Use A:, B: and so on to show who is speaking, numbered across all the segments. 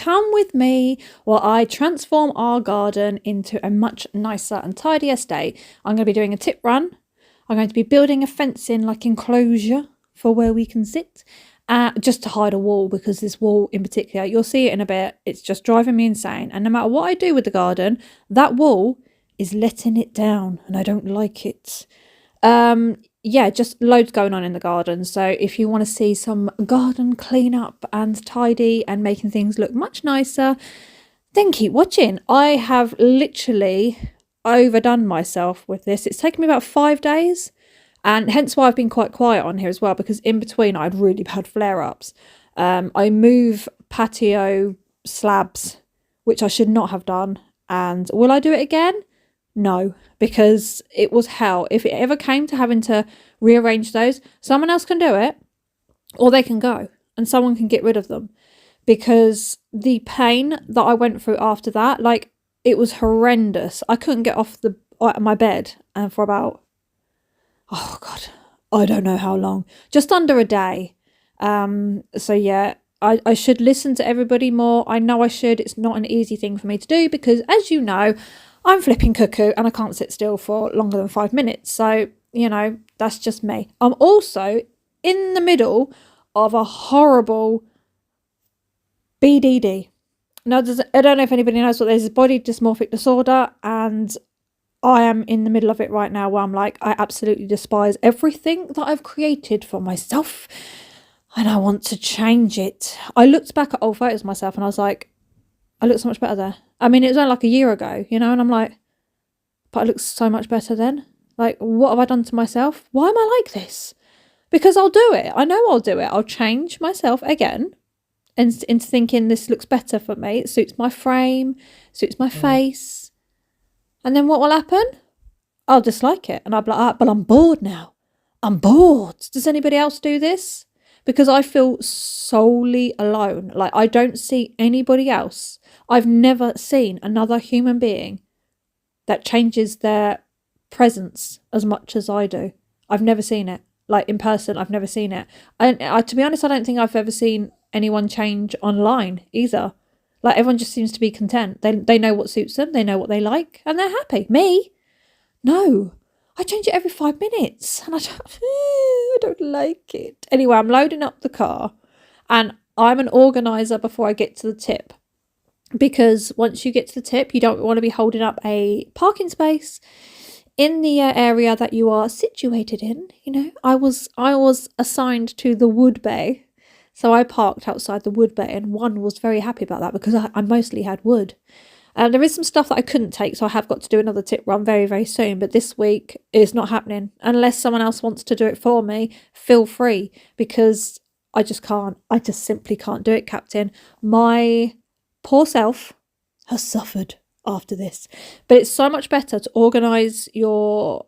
A: come with me while I transform our garden into a much nicer and tidier state. I'm going to be doing a tip run. I'm going to be building a fencing like enclosure for where we can sit. Just to hide a wall, because this wall in particular, you'll see it in a bit, it's just driving me insane. And no matter what I do with the garden, that wall is letting it down and I don't like it. Yeah, just loads going on in the garden. So if you want to see some garden cleanup and tidy and making things look much nicer, then keep watching. I have literally overdone myself with this. It's taken me about 5 days. And hence why I've been quite quiet on here as well, because in between I'd really had flare-ups. I move patio slabs, which I should not have done. And will I do it again? No, because it was hell. If it ever came to having to rearrange those, someone else can do it, or they can go and someone can get rid of them. Because the pain that I went through after that, like, it was horrendous. I couldn't get off my bed for about... oh God, I don't know how long, just under a day. So yeah, I should listen to everybody more. I know I should. It's not an easy thing for me to do because, as you know, I'm flipping cuckoo and I can't sit still for longer than 5 minutes. So, you know, that's just me. I'm also in the middle of a horrible BDD. Now, I don't know if anybody knows what this is, body dysmorphic disorder, and I am in the middle of it right now where I'm like, I absolutely despise everything that I've created for myself and I want to change it. I looked back at old photos of myself and I was like, I look so much better there. I mean, it was only like a year ago, you know, and I'm like, but I look so much better then. Like, what have I done to myself? Why am I like this? Because I'll do it. I know I'll do it. I'll change myself again and into thinking this looks better for me. It suits my frame, suits my face. And then what will happen? I'll dislike it. And I'll be like, but I'm bored now. I'm bored. Does anybody else do this? Because I feel solely alone. Like, I don't see anybody else. I've never seen another human being that changes their presence as much as I do. I've never seen it. Like, in person, I've never seen it. And to be honest, I don't think I've ever seen anyone change online either. Like, everyone just seems to be content. They know what suits them. They know what they like. And they're happy. Me? No. I change it every 5 minutes. And I don't like it. Anyway, I'm loading up the car. And I'm an organiser before I get to the tip. Because once you get to the tip, you don't want to be holding up a parking space in the area that you are situated in. You know, I was assigned to the wood bay. So I parked outside the wood bay and one was very happy about that because I mostly had wood. And there is some stuff that I couldn't take, so I have got to do another tip run very, very soon. But this week is not happening. Unless someone else wants to do it for me, feel free, because I just can't. I just simply can't do it, Captain. My poor self has suffered after this. But it's so much better to organise your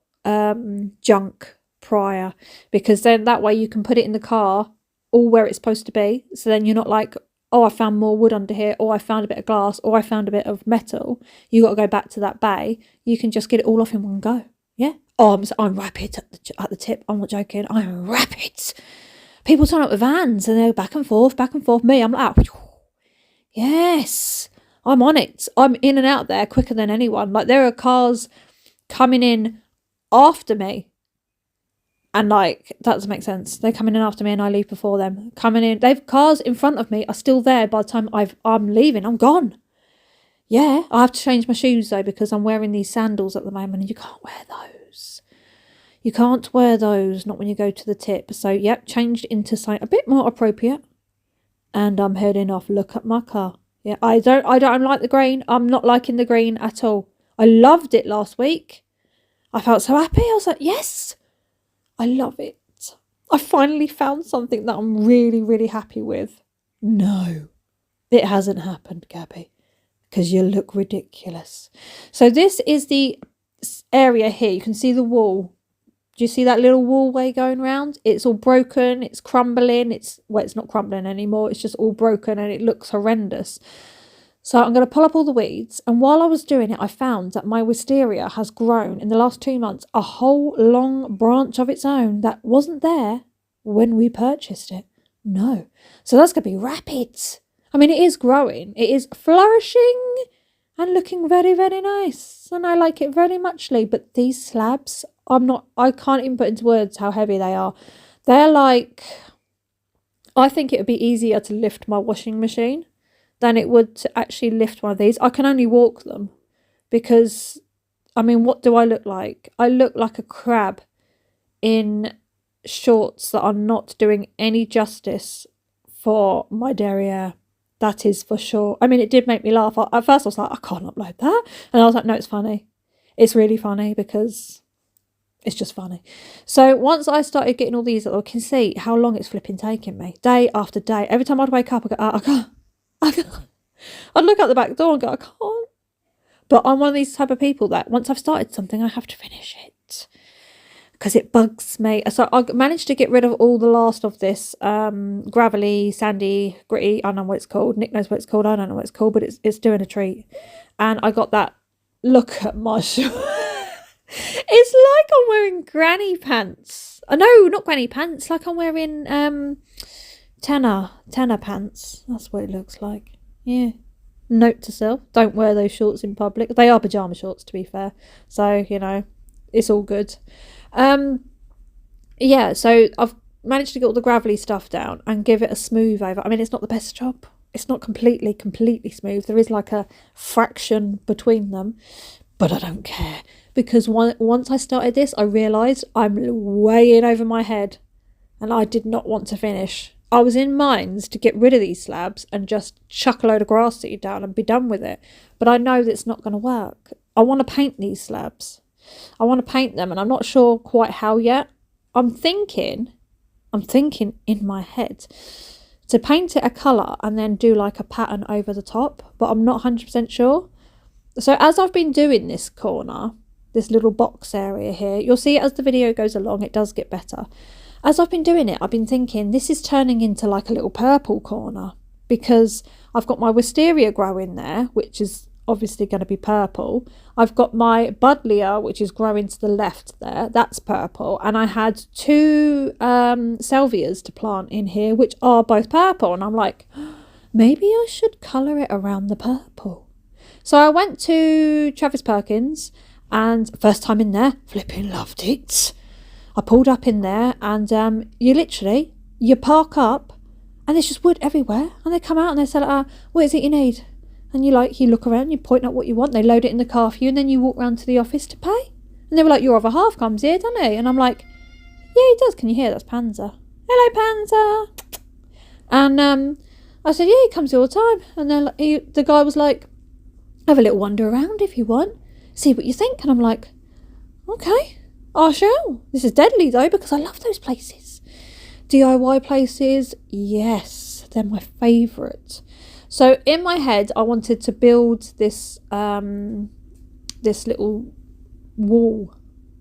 A: junk prior, because then that way you can put it in the car all where it's supposed to be. So then you're not like, oh, I found more wood under here, or I found a bit of glass, or I found a bit of metal. You got to go back to that bay. You can just get it all off in one go. Yeah. Oh, I'm rapid at the tip. I'm not joking. I'm rapid. People turn up with vans and they're back and forth. Me, I'm like, oh, yes, I'm on it. I'm in and out there quicker than anyone. Like, there are cars coming in after me. And like, that doesn't make sense. They're coming in after me and I leave before them. Coming in, they've cars in front of me are still there by the time I'm leaving. I'm gone. Yeah, I have to change my shoes though, because I'm wearing these sandals at the moment and you can't wear those. You can't wear those, not when you go to the tip. So yep, changed into something a bit more appropriate. And I'm heading off. Look at my car. Yeah, I don't like the green. I'm not liking the green at all. I loved it last week. I felt so happy. I was like, yes. I love it. I finally found something that I'm really, really happy with. No, it hasn't happened, Gabby, because you look ridiculous. So this is the area here. You can see the wall. Do you see that little wallway going round? It's all broken. It's crumbling. It's not crumbling anymore. It's just all broken and it looks horrendous. So I'm going to pull up all the weeds, and while I was doing it, I found that my wisteria has grown in the last 2 months a whole long branch of its own that wasn't there when we purchased it. No. So that's going to be rapid. I mean, it is growing. It is flourishing and looking very, very nice. And I like it very muchly. But these slabs, I can't even put into words how heavy they are. They're like, I think it would be easier to lift my washing machine than it would to actually lift one of these. I can only walk them because, I mean, what do I look like? I look like a crab in shorts that are not doing any justice for my derriere. That is for sure. I mean, it did make me laugh. At first I was like, I can't upload that. And I was like, no, it's funny. It's really funny because it's just funny. So once I started getting all these, I can see how long it's flipping taking me. Day after day. Every time I'd wake up, I go, I can't. I'd look out the back door and go, I can't. But I'm one of these type of people that once I've started something, I have to finish it. Because it bugs me. So I managed to get rid of all the last of this gravelly, sandy, gritty. I don't know what it's called. Nick knows what it's called. I don't know what it's called, but it's doing a treat. And I got that. Look at my shirt. It's like I'm wearing granny pants. No, not granny pants. Like I'm wearing tenor pants. That's what it looks like. Yeah. Note to self: don't wear those shorts in public. They are pajama shorts, to be fair. So you know, it's all good. Yeah, so I've managed to get all the gravelly stuff down and give it a smooth over. I mean, it's not the best job. It's not completely smooth. There is like a fraction between them, but I don't care because once I started this, I realised I'm way in over my head and I did not want to finish. I was in minds to get rid of these slabs and just chuck a load of grass seed down and be done with it. But I know that's not going to work. I want to paint these slabs. I want to paint them and I'm not sure quite how yet. I'm thinking in my head to paint it a colour and then do like a pattern over the top, but I'm not 100% sure. So as I've been doing this corner, this little box area here, you'll see as the video goes along, it does get better. As I've been doing it, I've been thinking this is turning into like a little purple corner because I've got my wisteria growing there, which is obviously going to be purple. I've got my buddleia, which is growing to the left there. That's purple. And I had two salvias to plant in here, which are both purple. And I'm like, maybe I should colour it around the purple. So I went to Travis Perkins and first time in there, flipping loved it. I pulled up in there and you park up and there's just wood everywhere. And they come out and they say, what is it you need? And you look around, you point out what you want, they load it in the car for you, and then you walk round to the office to pay. And they were like, your other half comes here, doesn't he? And I'm like, yeah, he does. Can you hear? That's Panzer. Hello, Panzer. And I said, yeah, he comes here all the time. And then the guy was like, have a little wander around if you want, see what you think. And I'm like, okay, I shall. This is deadly though, because I love those places. DIY places, yes, they're my favourite. So in my head, I wanted to build this this little wall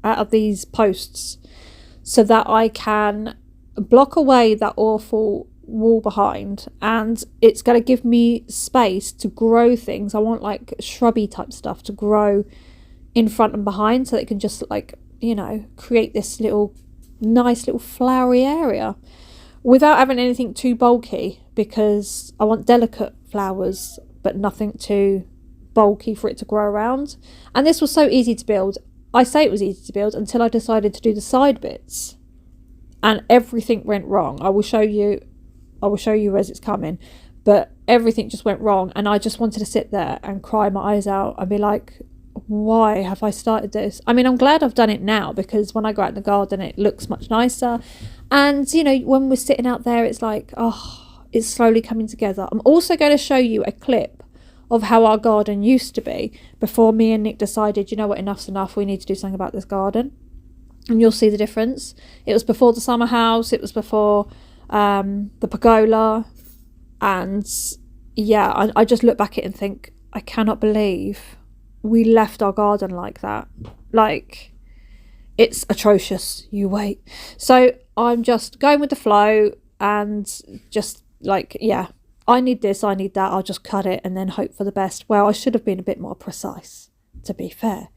A: out of these posts so that I can block away that awful wall behind, and it's going to give me space to grow things. I want like shrubby type stuff to grow in front and behind so that it can just like, you know, create this little nice little flowery area without having anything too bulky, because I want delicate flowers but nothing too bulky for it to grow around. And this was so easy to build. I say it was easy to build until I decided to do the side bits and everything went wrong. I will show you as it's coming, but everything just went wrong and I just wanted to sit there and cry my eyes out and be like, why have I started this? I mean, I'm glad I've done it now because when I go out in the garden it looks much nicer. And you know, when we're sitting out there, it's like, oh, it's slowly coming together. I'm also going to show you a clip of how our garden used to be before me and Nick decided, you know what, enough's enough, we need to do something about this garden. And you'll see the difference. It was before the summer house, it was before the pergola, and yeah, I just look back at it and think, I cannot believe we left our garden like that. Like, it's atrocious. You wait. So I'm just going with the flow and just like, yeah, I need this, I need that, I'll just cut it and then hope for the best. Well, I should have been a bit more precise, to be fair,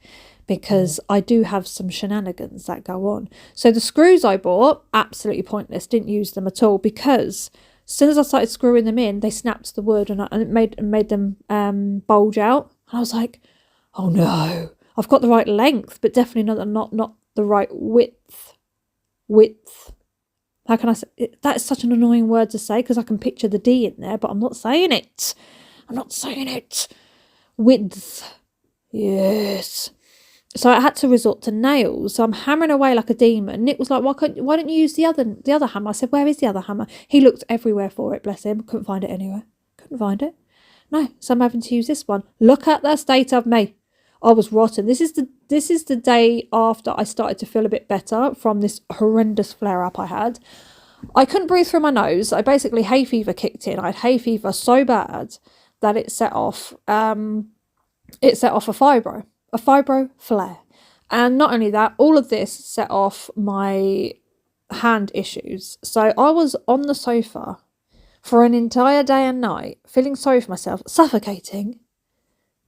A: because I do have some shenanigans that go on. So the screws I bought, absolutely pointless, didn't use them at all, because As soon as I started screwing them in, they snapped the wood and it made them bulge out. And I was like, oh no, I've got the right length, but definitely not the right width. How can I say it? That is such an annoying word to say because I can picture the D in there, but I'm not saying it. Width. Yes. So I had to resort to nails. So I'm hammering away like a demon. Nick was like, why don't you use the other hammer? I said, where is the other hammer? He looked everywhere for it, bless him. Couldn't find it anywhere. Couldn't find it. No, so I'm having to use this one. Look at the state of me. I was rotten. This is the day after I started to feel a bit better from this horrendous flare-up I had. I couldn't breathe through my nose. I basically, hay fever kicked in. I had hay fever so bad that it set off a fibro flare. And not only that, all of this set off my hand issues. So I was on the sofa for an entire day and night, feeling sorry for myself, suffocating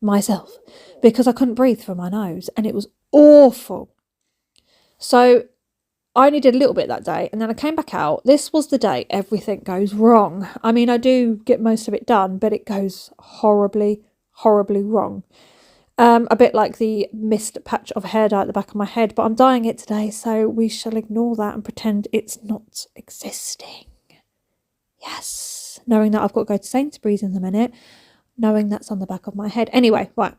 A: myself because I couldn't breathe through my nose and it was awful. So I only did a little bit that day and then I came back out. This was the day everything goes wrong. I mean, I do get most of it done, but it goes horribly, horribly wrong. A bit like the missed patch of hair dye at the back of my head, but I'm dyeing it today, so we shall ignore that and pretend it's not existing. Yes, knowing that I've got to go to Sainsbury's in a minute, knowing that's on the back of my head. Anyway, right.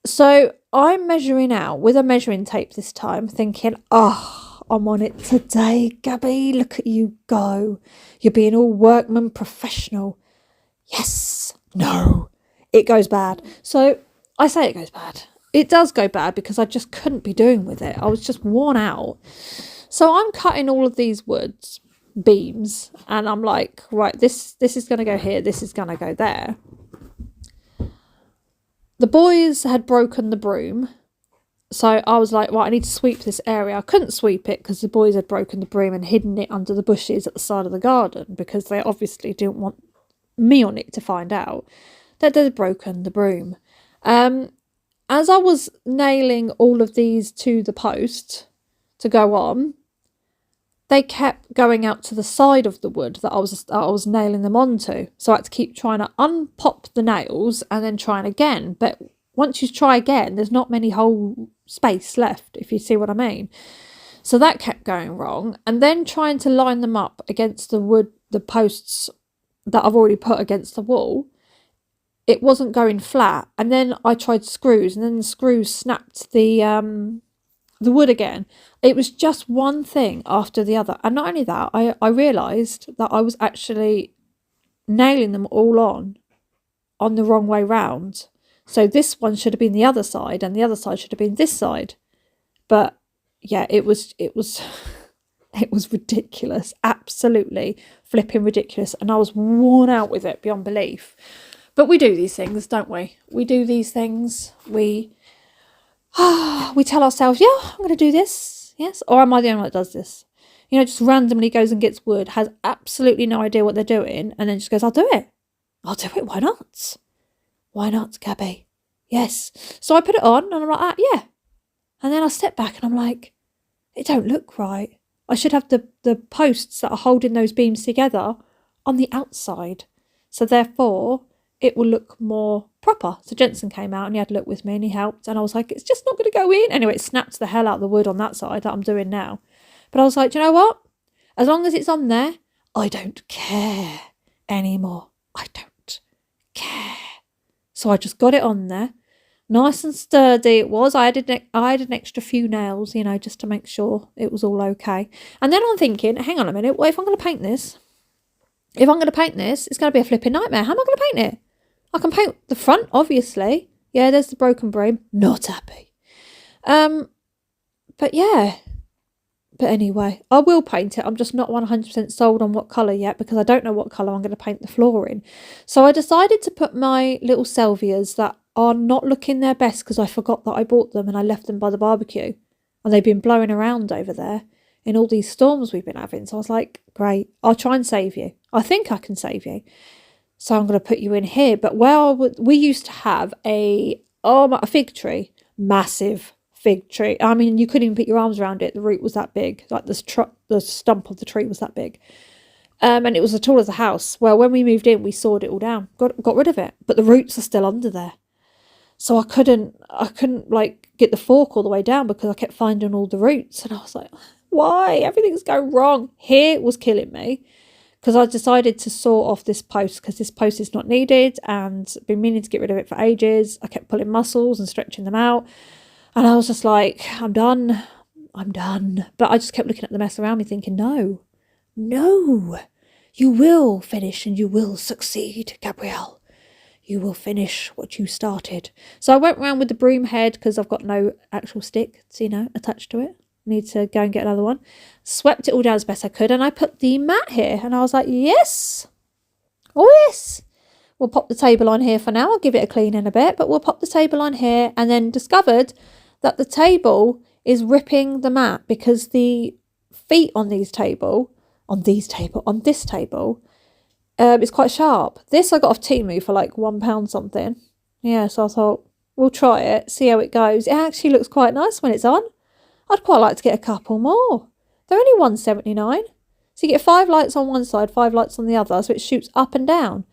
A: So I'm measuring out with a measuring tape this time, thinking, oh, I'm on it today, Gabby. Look at you go. You're being all workman professional. Yes. No. It goes bad. So I say it goes bad. It does go bad because I just couldn't be doing with it. I was just worn out. So I'm cutting all of these woods beams and I'm like, right, this is going to go here. This is going to go there. The boys had broken the broom. So I was like, right, I need to sweep this area. I couldn't sweep it because the boys had broken the broom and hidden it under the bushes at the side of the garden because they obviously didn't want me or Nick to find out that they'd broken the broom. As I was nailing all of these to the post to go on, they kept going out to the side of the wood that I was nailing them onto. So I had to keep trying to unpop the nails and then trying again. But once you try again, there's not many whole space left, if you see what I mean. So that kept going wrong. And then trying to line them up against the posts that I've already put against the wall, it wasn't going flat. And then I tried screws and then the screws snapped the wood again. It was just one thing after the other. And not only that, I realised that I was actually nailing them all on the wrong way round. So this one should have been the other side and the other side should have been this side. But yeah, it was it was ridiculous. Absolutely flipping ridiculous. And I was worn out with it beyond belief. But we do these things, don't we? We do these things. We tell ourselves, yeah, I'm going to do this. Yes. Or am I the only one that does this? You know, just randomly goes and gets wood, has absolutely no idea what they're doing, and then just goes, I'll do it. I'll do it. Why not? Why not, Gabby? Yes. So I put it on and I'm like, yeah. And then I step back and I'm like, it don't look right. I should have the posts that are holding those beams together on the outside. So therefore, it will look more proper. So Jensen came out and he had a look with me and he helped. And I was like, it's just not going to go in. Anyway, it snapped the hell out of the wood on that side that I'm doing now. But I was like, do you know what? As long as it's on there, I don't care anymore. I don't care. So I just got it on there. Nice and sturdy it was. I added an extra few nails, you know, just to make sure it was all okay. And then I'm thinking, hang on a minute, what if I'm going to paint this? If I'm going to paint this, it's going to be a flipping nightmare. How am I going to paint it? I can paint the front, obviously. Yeah, there's the broken broom. Not happy. But yeah. But anyway, I will paint it. I'm just not 100% sold on what colour yet because I don't know what colour I'm going to paint the floor in. So I decided to put my little salvias that are not looking their best because I forgot that I bought them and I left them by the barbecue. And they've been blowing around over there in all these storms we've been having. So I was like, great, I'll try and save you. I think I can save you. So I'm going to put you in here. But where we used to have a fig tree, massive fig tree. I mean, you couldn't even put your arms around it. The root was that big. Like the stump of the tree was that big. And it was as tall as a house. Well, when we moved in, we sawed it all down, got rid of it, but the roots are still under there. So I couldn't like get the fork all the way down because I kept finding all the roots, and I was like, why? Everything's going wrong. Here was killing me because I decided to saw off this post because this post is not needed, and been meaning to get rid of it for ages. I kept pulling muscles and stretching them out, and I was just like, I'm done. But I just kept looking at the mess around me thinking, no, you will finish and you will succeed, Gabrielle. You will finish what you started. So I went around with the broom head because I've got no actual stick, attached to it. Need to go and get another one. Swept it all down as best I could, and I put the mat here, and I was like, yes. Oh, yes. We'll pop the table on here for now. I'll give it a clean in a bit, but we'll pop the table on here, and then discovered that the table is ripping the mat because the feet on this table, it's quite sharp. This I got off Temu for like £1 something. Yeah, so I thought, we'll try it, see how it goes. It actually looks quite nice when it's on. I'd quite like to get a couple more. They're only £1.79. So you get 5 lights on one side, 5 lights on the other, so it shoots up and down.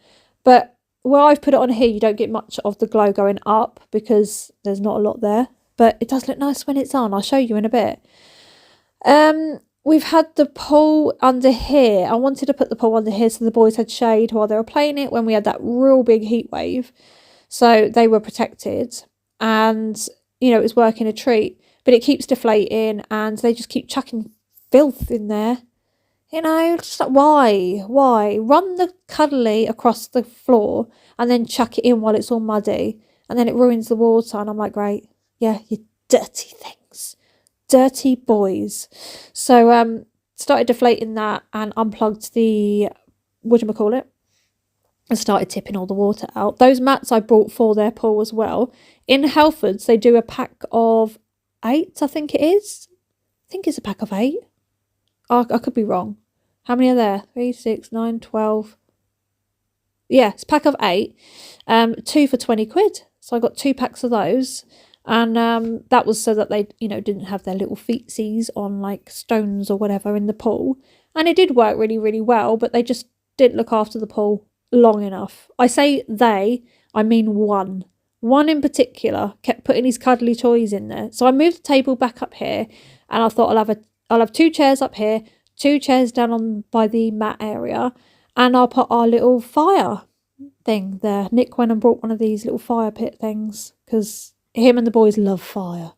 A: But where I've put it on here, you don't get much of the glow going up because there's not a lot there. But it does look nice when it's on. I'll show you in a bit. We've had the pool under here. I wanted to put the pool under here so the boys had shade while they were playing it when we had that real big heat wave. So they were protected, and, it was working a treat. But it keeps deflating, and they just keep chucking filth in there. Just like, why? Run the cuddly across the floor and then chuck it in while it's all muddy, and then it ruins the water. And I'm like, great. Yeah, you dirty things. Dirty boys. So started deflating that and unplugged the whatchamacallit and started tipping all the water out. Those mats I bought for their pool as well. In Halfords, they do a pack of 8, I think it is. I think it's a pack of 8. I could be wrong. How many are there? 3, 6, 9, 12. Yeah, it's a pack of 8. 2 for 20 quid. So I got 2 packs of those. And that was so that they, didn't have their little feetsies on like stones or whatever in the pool. And it did work really, really well, but they just didn't look after the pool long enough. I say they, I mean one. One in particular kept putting his cuddly toys in there. So I moved the table back up here, and I thought I'll have 2 chairs up here, 2 chairs down on by the mat area, and I'll put our little fire thing there. Nick went and brought one of these little fire pit things because him and the boys love fire.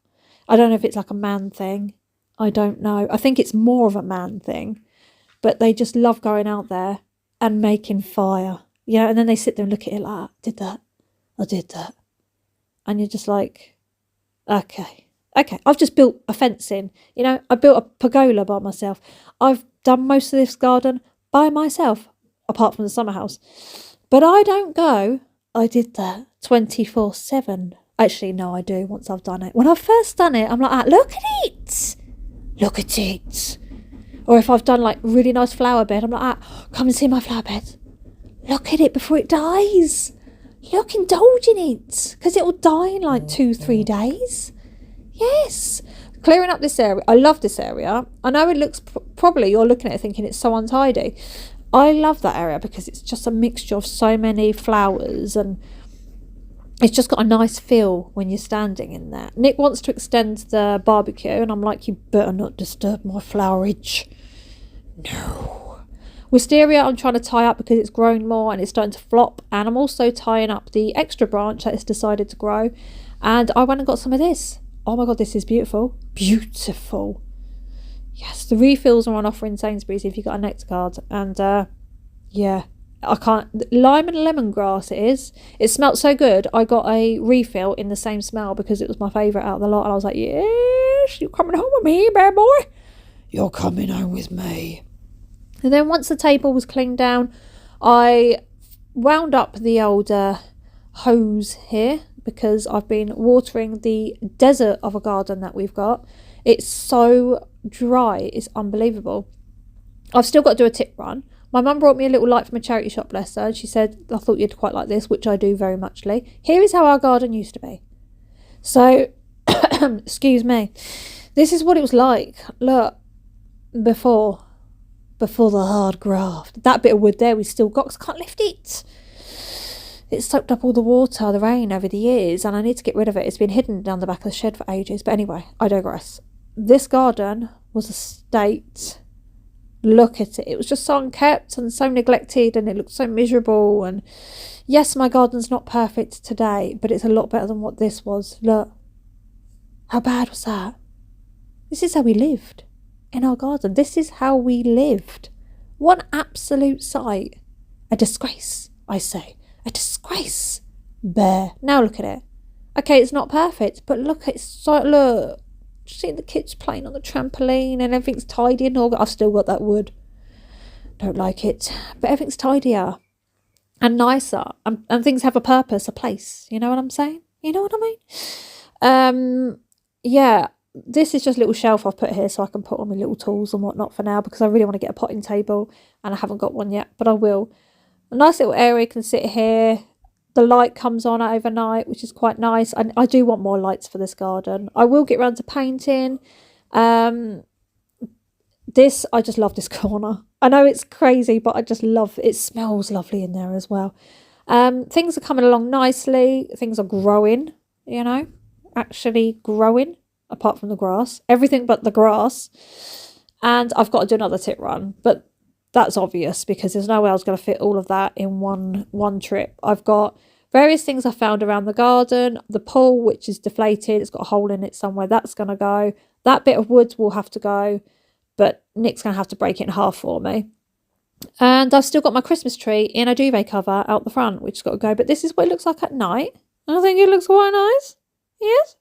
A: I don't know if it's like a man thing. I don't know. I think it's more of a man thing. But they just love going out there and making fire. And then they sit there and look at it like, I did that. And you're just like, okay. I've just built a fence in. I built a pergola by myself. I've done most of this garden by myself, apart from the summer house. But I don't go, I did that 24/7. Actually, no, I do once I've done it. When I've first done it, I'm like, look at it. Look at it. Or if I've done like really nice flower bed, I'm like, come and see my flower bed. Look at it before it dies. Look, indulge in it. Because it will die in like 2-3 days. Yes. Clearing up this area. I love this area. I know it looks, probably you're looking at it thinking it's so untidy. I love that area because it's just a mixture of so many flowers, and it's just got a nice feel when you're standing in there. Nick wants to extend the barbecue, and I'm like, you better not disturb my flowerage. No. Wisteria I'm trying to tie up because it's grown more and it's starting to flop, and I'm also tying up the extra branch that it's decided to grow. And I went and got some of this. Oh my god, this is beautiful. Beautiful. Yes, the refills are on offer in Sainsbury's if you've got a nectar card. And yeah, I can't. Lime and lemongrass it is. It smelt so good. I got a refill in the same smell because it was my favourite out of the lot. And I was like, yes, you're coming home with me, bad boy. You're coming home with me. And then once the table was cleaned down, I wound up the old hose here because I've been watering the desert of a garden that we've got. It's so dry. It's unbelievable. I've still got to do a tip run. My mum brought me a little light from a charity shop, bless her, and she said, I thought you'd quite like this, which I do very muchly. Here is how our garden used to be. So, excuse me. This is what it was like. Look, before. before the hard graft. That bit of wood there we still got because I can't lift it. It's soaked up all the water, the rain over the years, and I need to get rid of it. It's been hidden down the back of the shed for ages. But anyway, I digress. This garden was a state. Look at it. It was just so unkept and so neglected, and it looked so miserable. And yes, my garden's not perfect today, but it's a lot better than what this was. Look. How bad was that? This is how we lived in our garden. This is how we lived. One absolute sight. A disgrace, I say. A disgrace. Bare. Now look at it. Okay, it's not perfect, but look, it's so, look. See the kids playing on the trampoline and everything's tidy and all. I've still got that wood. Don't like it. But everything's tidier and nicer. And things have a purpose, a place. You know what I'm saying? You know what I mean? Yeah, this is just a little shelf I've put here so I can put all my little tools and whatnot for now, because I really want to get a potting table and I haven't got one yet, but I will. A nice little area you can sit here. The light comes on overnight, which is quite nice. And I do want more lights for this garden. I will get around to painting. I just love this corner. I know it's crazy, but I just love it. It smells lovely in there as well. Things are coming along nicely. Things are growing, you know, actually growing, apart from the grass. Everything but the grass. And I've got to do another tit run, but that's obvious because there's no way I was going to fit all of that in one trip. I've got various things I found around the garden. The pool, which is deflated, it's got a hole in it somewhere. That's going to go. That bit of wood will have to go, but Nick's going to have to break it in half for me. And I've still got my Christmas tree in a duvet cover out the front, which has got to go. But this is what it looks like at night. And I think it looks quite nice. Yes?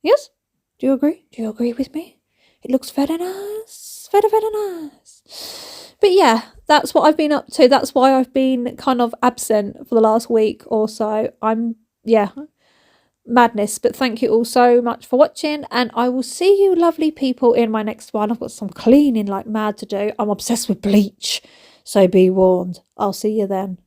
A: Yes? Do you agree? Do you agree with me? It looks very nice. Very, very nice. But yeah, that's what I've been up to. That's why I've been kind of absent for the last week or so. Madness. But thank you all so much for watching. And I will see you lovely people in my next one. I've got some cleaning like mad to do. I'm obsessed with bleach. So be warned. I'll see you then.